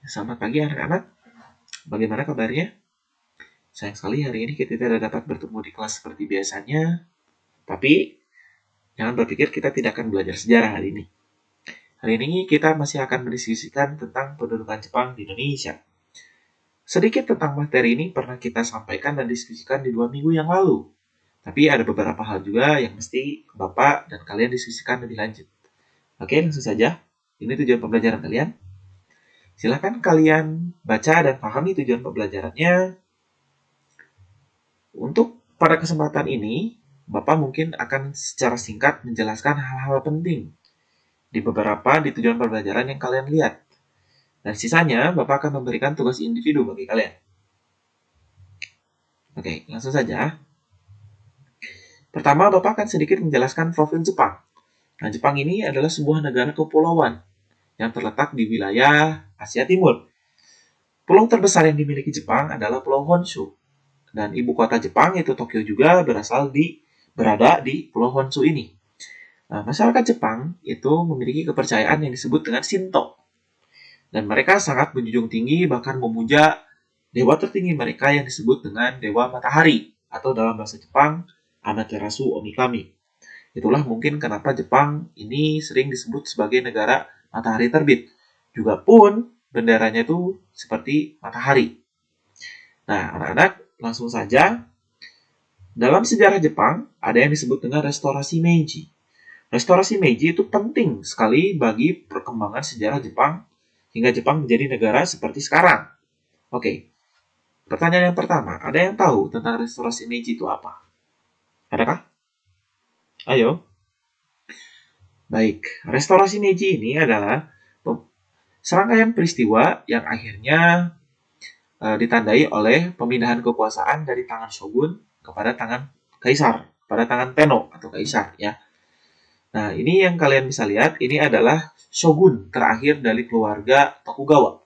Selamat pagi anak-anak, bagaimana kabarnya? Sayang sekali hari ini kita tidak dapat bertemu di kelas seperti biasanya, tapi jangan berpikir kita tidak akan belajar sejarah hari ini. Hari ini kita masih akan mendiskusikan tentang pendudukan Jepang di Indonesia. Sedikit tentang materi ini pernah kita sampaikan dan diskusikan di 2 minggu yang lalu. Tapi ada beberapa hal juga yang mesti Bapak dan kalian diskusikan lebih lanjut. Oke, langsung saja. Ini tujuan pembelajaran kalian. Silakan kalian baca dan pahami tujuan pembelajarannya. Untuk pada kesempatan ini, Bapak mungkin akan secara singkat menjelaskan hal-hal penting di tujuan pembelajaran yang kalian lihat. Dan sisanya, Bapak akan memberikan tugas individu bagi kalian. Oke, langsung saja. Pertama, Bapak akan sedikit menjelaskan profil Jepang. Nah, Jepang ini adalah sebuah negara kepulauan yang terletak di wilayah Asia Timur. Pulau terbesar yang dimiliki Jepang adalah Pulau Honshu. Dan ibu kota Jepang, yaitu Tokyo juga, berada di Pulau Honshu ini. Nah, masyarakat Jepang itu memiliki kepercayaan yang disebut dengan Shinto. Dan mereka sangat menjunjung tinggi, bahkan memuja dewa tertinggi mereka yang disebut dengan Dewa Matahari, atau dalam bahasa Jepang, Amaterasu Omikami. Itulah mungkin kenapa Jepang ini sering disebut sebagai negara matahari terbit. Juga pun benderanya itu seperti matahari. Nah, anak-anak, langsung saja. Dalam sejarah Jepang, ada yang disebut dengan restorasi Meiji. Restorasi Meiji itu penting sekali bagi perkembangan sejarah Jepang hingga Jepang menjadi negara seperti sekarang. Oke, pertanyaan yang pertama, ada yang tahu tentang restorasi Meiji itu apa? Adakah? Ayo. Baik, restorasi Meiji ini adalah serangkaian peristiwa yang akhirnya ditandai oleh pemindahan kekuasaan dari tangan shogun kepada tangan kaisar, pada tangan Tenno atau kaisar ya. Nah, ini yang kalian bisa lihat, ini adalah shogun terakhir dari keluarga Tokugawa.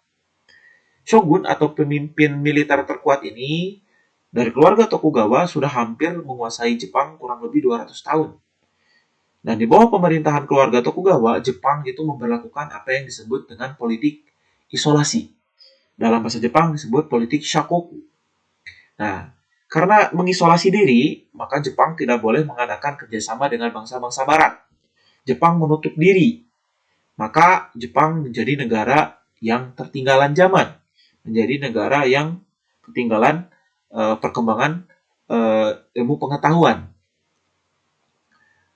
Shogun atau pemimpin militer terkuat ini dari keluarga Tokugawa sudah hampir menguasai Jepang kurang lebih 200 tahun. Dan di bawah pemerintahan keluarga Tokugawa, Jepang itu memperlakukan apa yang disebut dengan politik isolasi. Dalam bahasa Jepang disebut politik shakoku. Nah, karena mengisolasi diri, maka Jepang tidak boleh mengadakan kerjasama dengan bangsa-bangsa barat. Jepang menutup diri. Maka Jepang menjadi negara yang tertinggalan zaman. Menjadi negara yang ketinggalan perkembangan ilmu pengetahuan.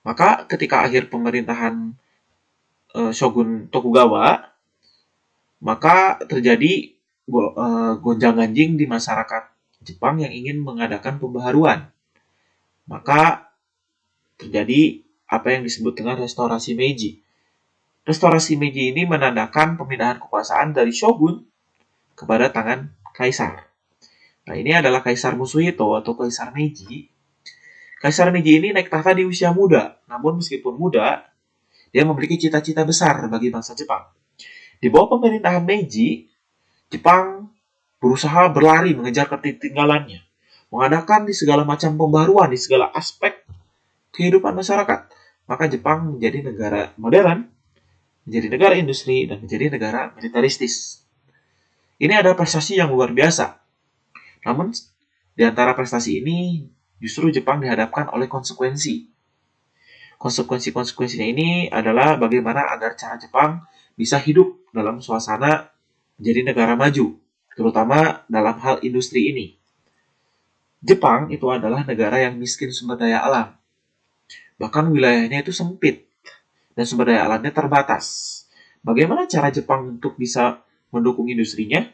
Maka ketika akhir pemerintahan Shogun Tokugawa, maka terjadi gonjang-ganjing di masyarakat Jepang yang ingin mengadakan pembaharuan. Maka terjadi apa yang disebut dengan restorasi Meiji. Restorasi Meiji ini menandakan pemindahan kekuasaan dari shogun kepada tangan kaisar. Nah, ini adalah Kaisar Musahito atau Kaisar Meiji. Kaisar Meiji ini naik tahta di usia muda. Namun meskipun muda, dia memiliki cita-cita besar bagi bangsa Jepang. Di bawah pemerintahan Meiji, Jepang berusaha berlari mengejar ketertinggalannya. Mengadakan di segala macam pembaruan, di segala aspek kehidupan masyarakat. Maka Jepang menjadi negara modern, menjadi negara industri, dan menjadi negara militeristis. Ini adalah prestasi yang luar biasa. Namun, di antara prestasi ini, justru Jepang dihadapkan oleh konsekuensi. Konsekuensinya ini adalah bagaimana agar cara Jepang bisa hidup dalam suasana menjadi negara maju, terutama dalam hal industri ini. Jepang itu adalah negara yang miskin sumber daya alam. Bahkan wilayahnya itu sempit dan sumber daya alamnya terbatas. Bagaimana cara Jepang untuk bisa mendukung industrinya?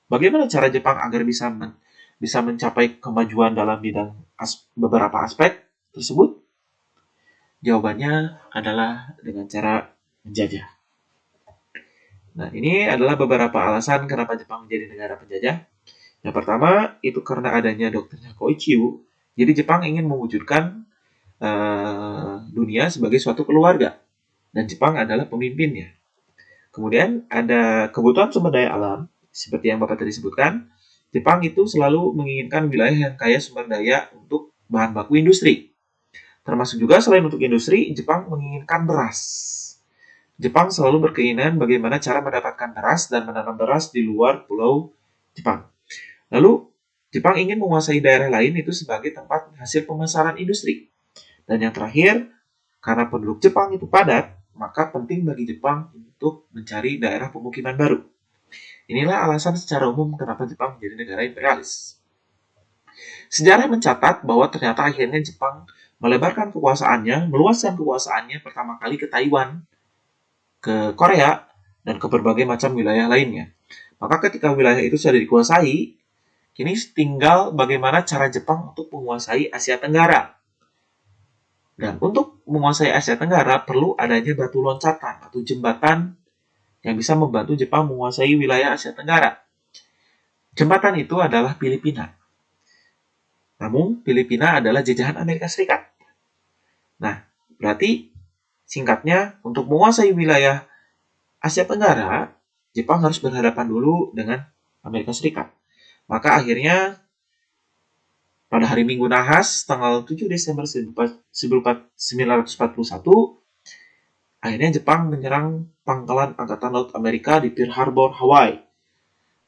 Bagaimana cara Jepang agar bisa mencapai kemajuan dalam bidang beberapa aspek tersebut? Jawabannya adalah dengan cara menjajah. Nah, ini adalah beberapa alasan kenapa Jepang menjadi negara penjajah. Yang pertama, itu karena adanya doktrin Koichiu. Jadi Jepang ingin mewujudkan dunia sebagai suatu keluarga. Dan Jepang adalah pemimpinnya. Kemudian ada kebutuhan sumber daya alam. Seperti yang Bapak tadi sebutkan, Jepang itu selalu menginginkan wilayah yang kaya sumber daya untuk bahan baku industri. Termasuk juga selain untuk industri, Jepang menginginkan beras. Jepang selalu berkeinginan bagaimana cara mendapatkan beras dan menanam beras di luar pulau Jepang. Lalu, Jepang ingin menguasai daerah lain itu sebagai tempat hasil pemasaran industri. Dan yang terakhir, karena penduduk Jepang itu padat, maka penting bagi Jepang untuk mencari daerah pemukiman baru. Inilah alasan secara umum kenapa Jepang menjadi negara imperialis. Sejarah mencatat bahwa ternyata akhirnya Jepang meluaskan kekuasaannya pertama kali ke Taiwan, ke Korea, dan ke berbagai macam wilayah lainnya. Maka ketika wilayah itu sudah dikuasai, kini tinggal bagaimana cara Jepang untuk menguasai Asia Tenggara. Dan untuk menguasai Asia Tenggara perlu adanya batu loncatan atau jembatan yang bisa membantu Jepang menguasai wilayah Asia Tenggara. Jembatan itu adalah Filipina. Namun, Filipina adalah jajahan Amerika Serikat. Nah, berarti singkatnya, untuk menguasai wilayah Asia Tenggara, Jepang harus berhadapan dulu dengan Amerika Serikat. Maka akhirnya pada hari Minggu nahas, tanggal 7 Desember 1941, akhirnya Jepang menyerang pangkalan Angkatan Laut Amerika di Pearl Harbor, Hawaii.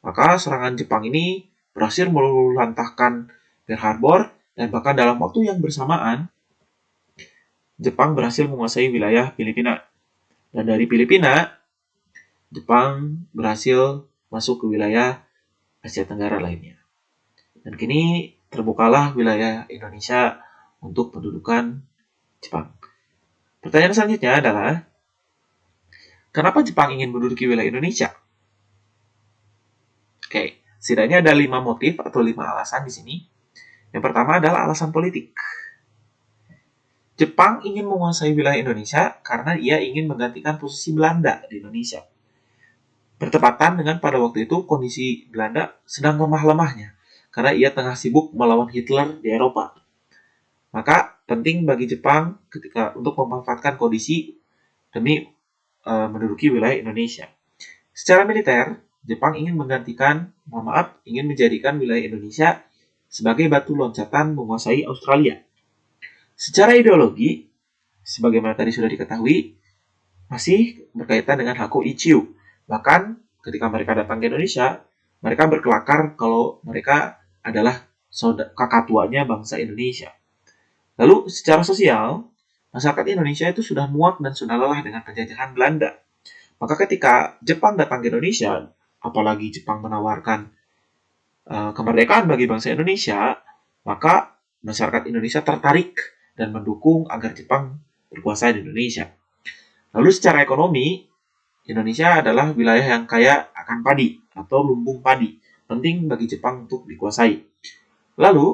Maka serangan Jepang ini berhasil meluluhlantahkan Pearl Harbor, dan bahkan dalam waktu yang bersamaan, Jepang berhasil menguasai wilayah Filipina. Dan dari Filipina, Jepang berhasil masuk ke wilayah Asia Tenggara lainnya. Dan kini terbukalah wilayah Indonesia untuk pendudukan Jepang. Pertanyaan selanjutnya adalah, kenapa Jepang ingin menduduki wilayah Indonesia? Oke, setidaknya ada 5 motif atau 5 alasan di sini. Yang pertama adalah alasan politik. Jepang ingin menguasai wilayah Indonesia karena ia ingin menggantikan posisi Belanda di Indonesia. Bertepatan dengan pada waktu itu kondisi Belanda sedang lemah-lemahnya karena ia tengah sibuk melawan Hitler di Eropa. Maka penting bagi Jepang ketika untuk memanfaatkan kondisi demi menduduki wilayah Indonesia. Secara militer, Jepang ingin menjadikan wilayah Indonesia sebagai batu loncatan menguasai Australia. Secara ideologi, sebagaimana tadi sudah diketahui, masih berkaitan dengan Haku Ichiu. Bahkan ketika mereka datang ke Indonesia, mereka berkelakar kalau mereka adalah kakak tuanya bangsa Indonesia. Lalu secara sosial, masyarakat Indonesia itu sudah muak dan sudah lelah dengan penjajahan Belanda. Maka ketika Jepang datang ke Indonesia, apalagi Jepang menawarkan kemerdekaan bagi bangsa Indonesia, maka masyarakat Indonesia tertarik dan mendukung agar Jepang berkuasa di Indonesia. Lalu secara ekonomi, Indonesia adalah wilayah yang kaya akan padi atau lumbung padi, penting bagi Jepang untuk dikuasai. Lalu,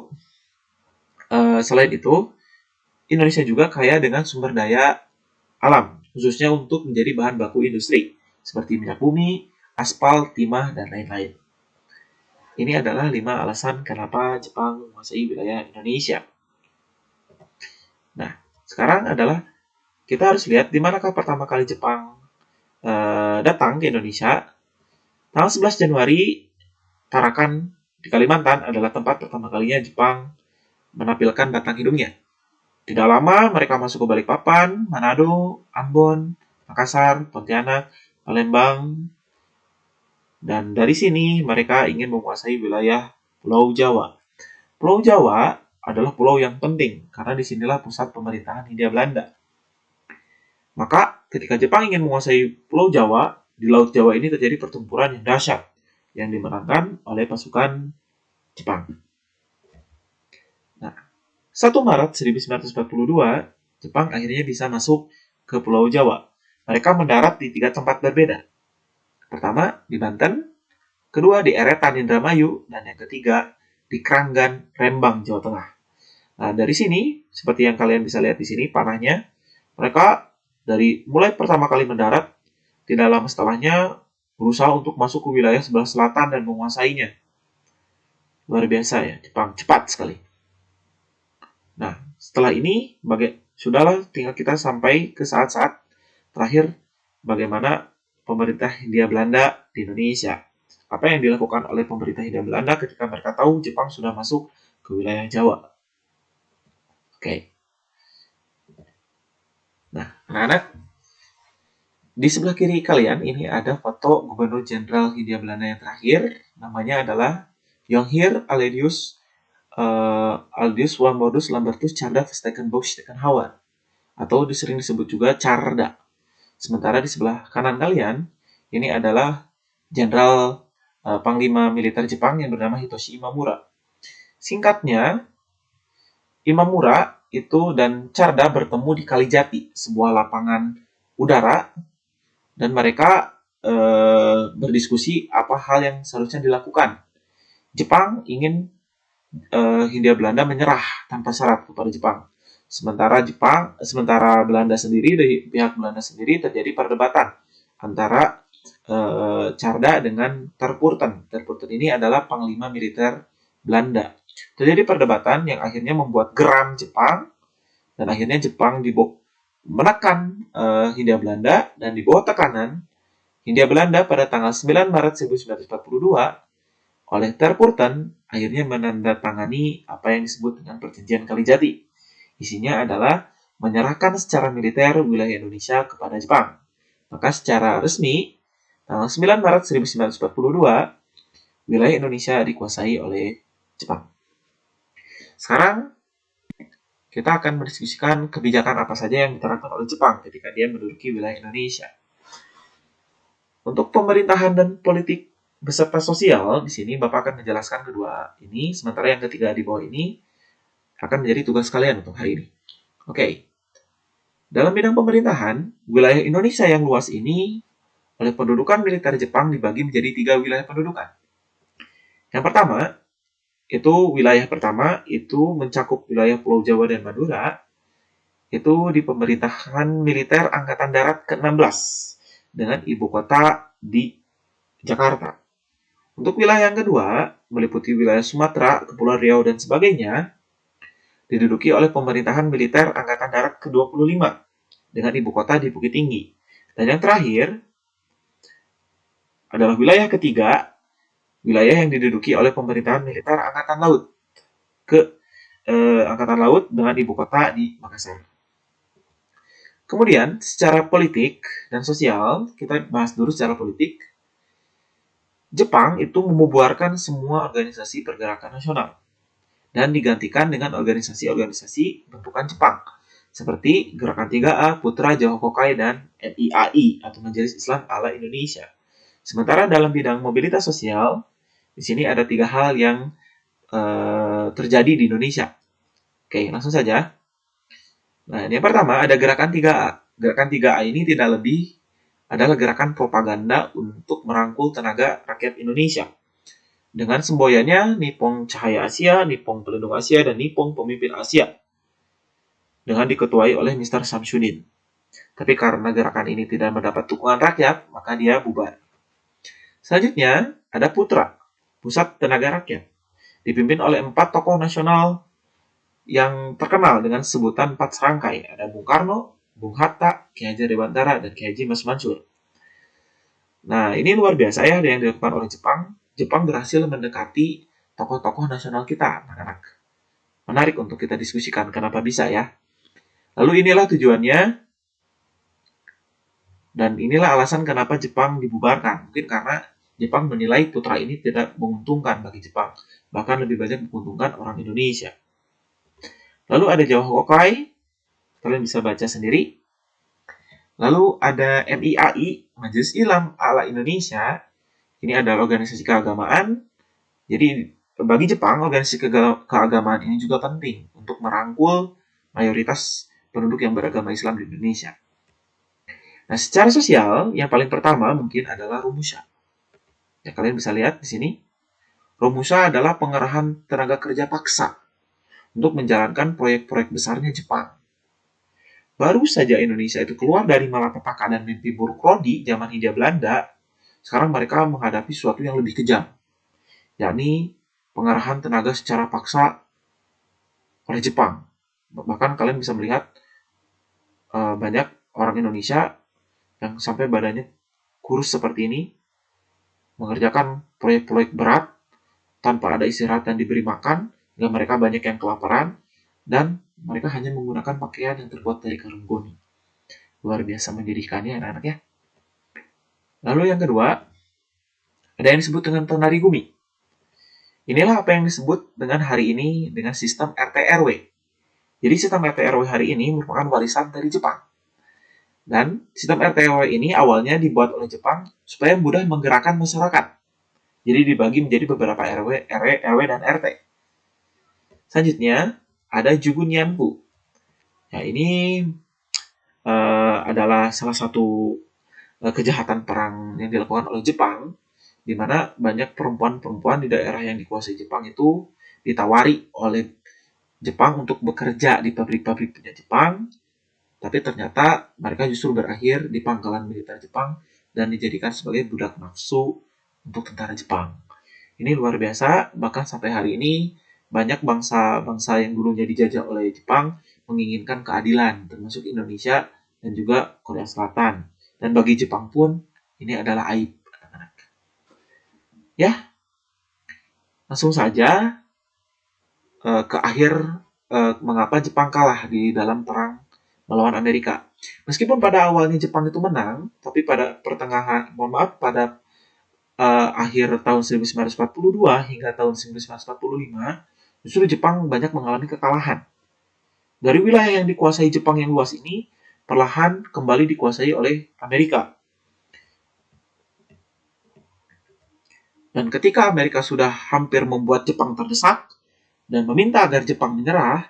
selain itu, Indonesia juga kaya dengan sumber daya alam, khususnya untuk menjadi bahan baku industri, seperti minyak bumi, aspal, timah, dan lain-lain. Ini adalah 5 alasan kenapa Jepang menguasai wilayah Indonesia. Nah, sekarang adalah kita harus lihat di manakah pertama kali Jepang datang ke Indonesia. Tanggal 11 Januari, Tarakan di Kalimantan adalah tempat pertama kalinya Jepang menampilkan batang hidungnya. Tidak lama mereka masuk ke Balikpapan, Manado, Ambon, Makassar, Pontianak, Palembang, dan dari sini mereka ingin menguasai wilayah Pulau Jawa. Pulau Jawa adalah pulau yang penting karena disinilah pusat pemerintahan Hindia Belanda. Maka ketika Jepang ingin menguasai Pulau Jawa, di Laut Jawa ini terjadi pertempuran yang dahsyat yang dimenangkan oleh pasukan Jepang. Nah, 1 Maret 1942, Jepang akhirnya bisa masuk ke Pulau Jawa. Mereka mendarat di 3 tempat berbeda. Pertama, di Banten, kedua di Eretan Indramayu, dan yang ketiga di Kranggan, Rembang, Jawa Tengah. Nah, dari sini, seperti yang kalian bisa lihat di sini, panahnya, mereka dari mulai pertama kali mendarat, tidak lama setelahnya berusaha untuk masuk ke wilayah sebelah selatan dan menguasainya. Luar biasa ya, Jepang cepat sekali. Nah, setelah ini, sudahlah tinggal kita sampai ke saat-saat terakhir bagaimana pemerintah Hindia Belanda di Indonesia. Apa yang dilakukan oleh pemerintah Hindia Belanda ketika mereka tahu Jepang sudah masuk ke wilayah Jawa. Oke. Nah, anak-anak, Di sebelah kiri kalian ini ada foto Gubernur Jenderal Hindia Belanda yang terakhir. Namanya adalah Jonkheer Aldus Walmodus Lambertus Tjarda Verstekenbosch-Tekenhauer, atau sering disebut juga Carda. Sementara di sebelah kanan kalian, ini adalah Jenderal Panglima Militer Jepang yang bernama Hitoshi Imamura. Singkatnya, Imamura itu dan Carda bertemu di Kalijati, sebuah lapangan udara, dan mereka berdiskusi apa hal yang seharusnya dilakukan. Jepang ingin Hindia Belanda menyerah tanpa syarat kepada Jepang. Sementara Belanda sendiri, dari pihak Belanda sendiri terjadi perdebatan antara Carda dengan Terpurten. Terpurten ini adalah panglima militer Belanda. Terjadi perdebatan yang akhirnya membuat geram Jepang, dan akhirnya Jepang menekan Hindia Belanda, dan di bawah tekanan Hindia Belanda pada tanggal 9 Maret 1942 oleh Terpurten akhirnya menandatangani apa yang disebut dengan Perjanjian Kalijati. Isinya adalah menyerahkan secara militer wilayah Indonesia kepada Jepang. Maka secara resmi, tanggal 9 Maret 1942, wilayah Indonesia dikuasai oleh Jepang. Sekarang, kita akan mendiskusikan kebijakan apa saja yang diterapkan oleh Jepang ketika dia menduduki wilayah Indonesia. Untuk pemerintahan dan politik beserta sosial, di sini Bapak akan menjelaskan kedua ini, sementara yang ketiga di bawah ini akan menjadi tugas kalian untuk hari ini. Oke. Dalam bidang pemerintahan, wilayah Indonesia yang luas ini oleh pendudukan militer Jepang dibagi menjadi 3 wilayah pendudukan. Yang pertama itu mencakup wilayah Pulau Jawa dan Madura, itu di pemerintahan militer Angkatan Darat ke-16 dengan ibu kota di Jakarta. Untuk wilayah yang kedua, meliputi wilayah Sumatera, Kepulauan Riau, dan sebagainya, diduduki oleh pemerintahan militer Angkatan Darat ke-25 dengan ibu kota di Bukit Tinggi. Dan yang terakhir adalah wilayah ketiga, wilayah yang diduduki oleh pemerintahan militer Angkatan Laut dengan ibu kota di Makassar. Kemudian, secara politik dan sosial, kita bahas dulu secara politik. Jepang itu membubarkan semua organisasi pergerakan nasional dan digantikan dengan organisasi-organisasi bentukan Jepang seperti Gerakan 3A, Putra, Jawa Kokai, dan MIAI atau Majelis Islam ala Indonesia. Sementara dalam bidang mobilitas sosial, di sini ada 3 hal yang terjadi di Indonesia. Oke, langsung saja. Nah, yang pertama ada Gerakan 3A. Gerakan 3A ini tidak lebih adalah gerakan propaganda untuk merangkul tenaga rakyat Indonesia. Dengan semboyannya Nippon Cahaya Asia, Nippon Pelindung Asia, dan Nippon Pemimpin Asia. Dengan diketuai oleh Mr. Samsudin. Tapi karena gerakan ini tidak mendapat dukungan rakyat, maka dia bubar. Selanjutnya, ada Putra, Pusat Tenaga Rakyat. Dipimpin oleh 4 tokoh nasional yang terkenal dengan sebutan 4 serangkai. Ada Bung Karno, Bung Hatta, Ki Hajar Dewantara, dan Ki Haji Mas Mansur. Nah, ini luar biasa ya yang dilakukan oleh Jepang. Jepang berhasil mendekati tokoh-tokoh nasional kita, anak-anak. Menarik untuk kita diskusikan kenapa bisa ya. Lalu inilah tujuannya, dan inilah alasan kenapa Jepang dibubarkan. Mungkin karena Jepang menilai Putra ini tidak menguntungkan bagi Jepang, bahkan lebih banyak menguntungkan orang Indonesia. Lalu ada Jawa Kokai, kalian bisa baca sendiri. Lalu ada MIAI, Majelis Islam ala Indonesia. Ini adalah organisasi keagamaan. Jadi bagi Jepang, organisasi keagamaan ini juga penting untuk merangkul mayoritas penduduk yang beragama Islam di Indonesia. Nah, secara sosial, yang paling pertama mungkin adalah Romusha. Ya, kalian bisa lihat di sini. Romusha adalah pengerahan tenaga kerja paksa untuk menjalankan proyek-proyek besarnya Jepang. Baru saja Indonesia itu keluar dari malapetaka dan mimpi buruk Rodi zaman Hindia Belanda, sekarang mereka menghadapi sesuatu yang lebih kejam, yakni pengerahan tenaga secara paksa oleh Jepang. Bahkan kalian bisa melihat banyak orang Indonesia yang sampai badannya kurus seperti ini, mengerjakan proyek-proyek berat tanpa ada istirahat dan diberi makan, hingga mereka banyak yang kelaparan, dan mereka hanya menggunakan pakaian yang terbuat dari karung goni. Luar biasa menyedihkannya anak-anak ya. Lalu yang kedua, ada yang disebut dengan Tonari Gumi. Inilah apa yang disebut dengan hari ini dengan sistem RT-RW. Jadi sistem RT-RW hari ini merupakan warisan dari Jepang. Dan sistem RT-RW ini awalnya dibuat oleh Jepang supaya mudah menggerakkan masyarakat. Jadi dibagi menjadi beberapa RW, dan RT. Selanjutnya, ada Jugunyanpu. Ya, ini adalah salah satu kejahatan perang yang dilakukan oleh Jepang, di mana banyak perempuan-perempuan di daerah yang dikuasai Jepang itu ditawari oleh Jepang untuk bekerja di pabrik-pabrik punya Jepang, tapi ternyata mereka justru berakhir di pangkalan militer Jepang dan dijadikan sebagai budak nafsu untuk tentara Jepang. Ini luar biasa, bahkan sampai hari ini banyak bangsa-bangsa yang dulunya dijajah oleh Jepang menginginkan keadilan, termasuk Indonesia dan juga Korea Selatan. Dan bagi Jepang pun, ini adalah aib, anak-anak. Ya, langsung saja ke akhir mengapa Jepang kalah di dalam perang melawan Amerika. Meskipun pada awalnya Jepang itu menang, tapi pada pada akhir tahun 1942 hingga tahun 1945, justru Jepang banyak mengalami kekalahan. Dari wilayah yang dikuasai Jepang yang luas ini, perlahan kembali dikuasai oleh Amerika. Dan ketika Amerika sudah hampir membuat Jepang terdesak dan meminta agar Jepang menyerah,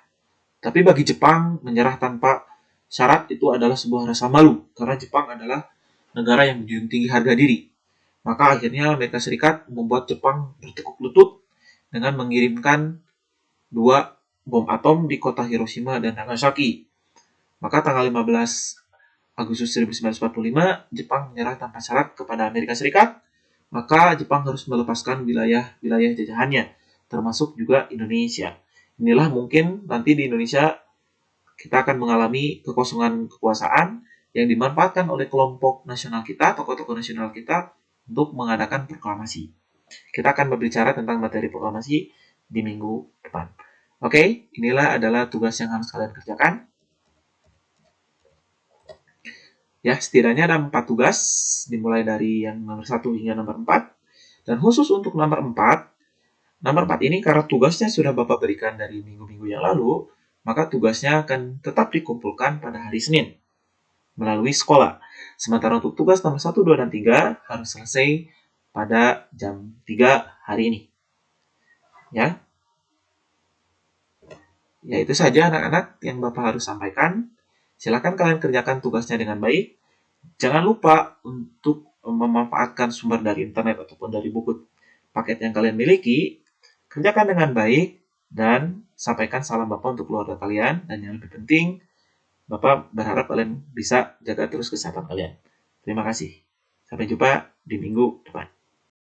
tapi bagi Jepang menyerah tanpa syarat itu adalah sebuah rasa malu, karena Jepang adalah negara yang menjunjung tinggi harga diri. Maka akhirnya Amerika Serikat membuat Jepang bertekuk lutut dengan mengirimkan 2 bom atom di kota Hiroshima dan Nagasaki. Maka tanggal 15 Agustus 1945, Jepang menyerah tanpa syarat kepada Amerika Serikat. Maka Jepang harus melepaskan wilayah-wilayah jajahannya, termasuk juga Indonesia. Inilah mungkin nanti di Indonesia kita akan mengalami kekosongan kekuasaan yang dimanfaatkan oleh kelompok nasional kita, tokoh-tokoh nasional kita, untuk mengadakan proklamasi. Kita akan berbicara tentang materi proklamasi di minggu depan. Oke, inilah adalah tugas yang harus kalian kerjakan. Ya, setidaknya ada 4 tugas, dimulai dari yang nomor 1 hingga nomor 4. Dan khusus untuk nomor 4 ini karena tugasnya sudah Bapak berikan dari minggu-minggu yang lalu, maka tugasnya akan tetap dikumpulkan pada hari Senin melalui sekolah. Sementara untuk tugas nomor 1, 2, dan 3 harus selesai pada jam 3 hari ini. Ya, itu saja anak-anak yang Bapak harus sampaikan. Silakan kalian kerjakan tugasnya dengan baik. Jangan lupa untuk memanfaatkan sumber dari internet ataupun dari buku paket yang kalian miliki. Kerjakan dengan baik dan sampaikan salam Bapak untuk keluarga kalian. Dan yang lebih penting, Bapak berharap kalian bisa jaga terus kesehatan kalian. Terima kasih. Sampai jumpa di minggu depan.